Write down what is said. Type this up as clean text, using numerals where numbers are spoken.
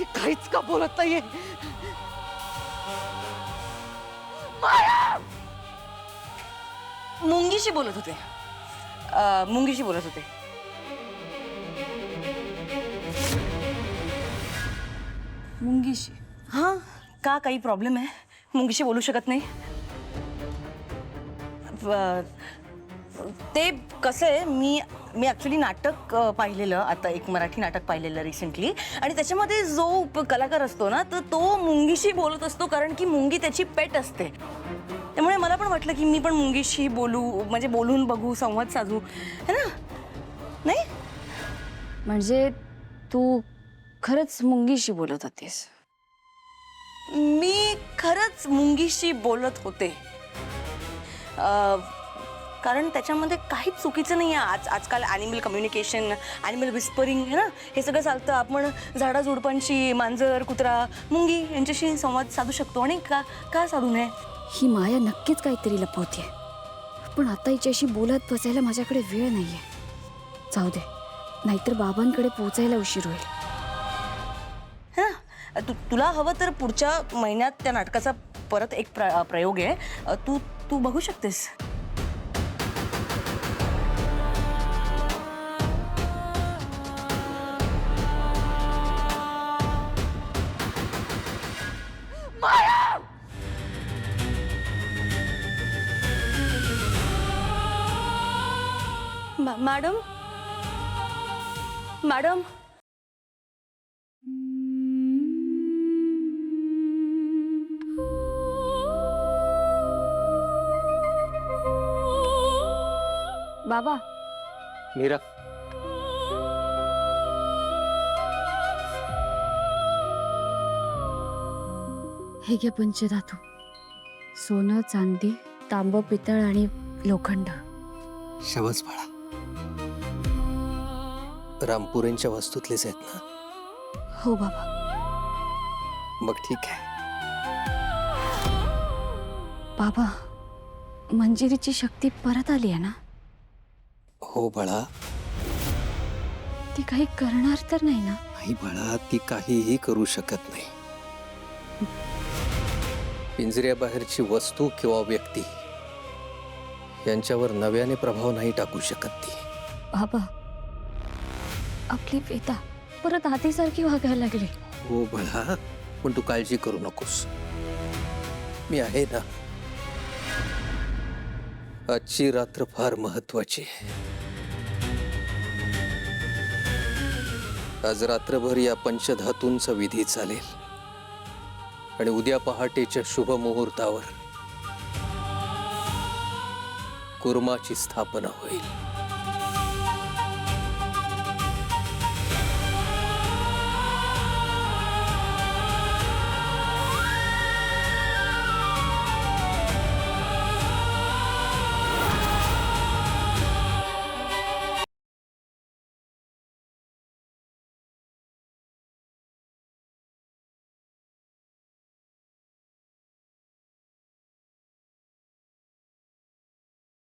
ती काहीच का बोलत नाहीये? माया! मुंगीशी बोलत होते. मुंगीशी बोलत होते. मुंगीशी? हाँ, का काही प्रॉब्लेम आहे? मुंगीशी बोलू शकत नाही? ते कसं आहे, मी ॲक्च्युली नाटक पाहिलेलं, आता एक मराठी नाटक पाहिलेलं रिसेंटली, आणि त्याच्यामध्ये जो कलाकार असतो ना, तर तो मुंगीशी बोलत असतो, कारण की मुंगी त्याची पेट असते. त्यामुळे मला पण वाटलं की मी पण मुंगीशी बोलू, म्हणजे बोलून बघू, संवाद साधू, है ना? नाही? म्हणजे तू खरंच मुंगीशी बोलत होतीस? मी खरंच मुंगीशी बोलत होते. कारण त्याच्यामध्ये काहीच चुकीचं नाही आहे. आजकाल ॲनिमल कम्युनिकेशन, ॲनिमल विस्परिंग आहे ना, हे सगळं चालतं. आपण झाडाझुडपांशी, मांजर, कुत्रा, मुंगी यांच्याशी संवाद साधू शकतो, आणि का साधू नये? ही माया नक्कीच काहीतरी लपवतेय, पण आता हिच्याशी बोलत बसायला माझ्याकडे वेळ नाहीये. जाऊ दे, नाहीतर बाबांकडे पोहोचायला उशीर होईल. है ना? तुला हवं तर पुढच्या महिन्यात त्या नाटकाचा परत एक प्रयोग आहे. तू बघू शकतेस. मॅडम, मॅडम, बाबा, मीरा, हे घ्या पंचधातू. सोनं, चांदी, तांब, पितळ आणि लोखंड. शबास बाळा. रामपुरेंच्या वस्तूतलेच आहेत ना? हो बाबा. मग ठीक आहे. बाबा, मंजिरीची शक्ती परत आली आहे ना? हो बाळा. ती काही करणार तर नाही ना? नाही बाळा, ती काहीही करू शकत नाही. पिंजऱ्याबाहेरची वस्तू किंवा व्यक्ती यांच्यावर नव्याने प्रभाव नाही टाकू शकत ती. बाबा, आपली वेदा परत आधीसारखी वागायला लागली. हो बाळा, पण तू काळजी करू नकोस. मी आहे ना. आजची रात्र फार महत्वाची आहे. आज रात्रभर या पंचधातूंचा विधी चालेल, आणि उद्या पहाटेच्या शुभ मुहूर्तावर कुर्माची स्थापना होईल.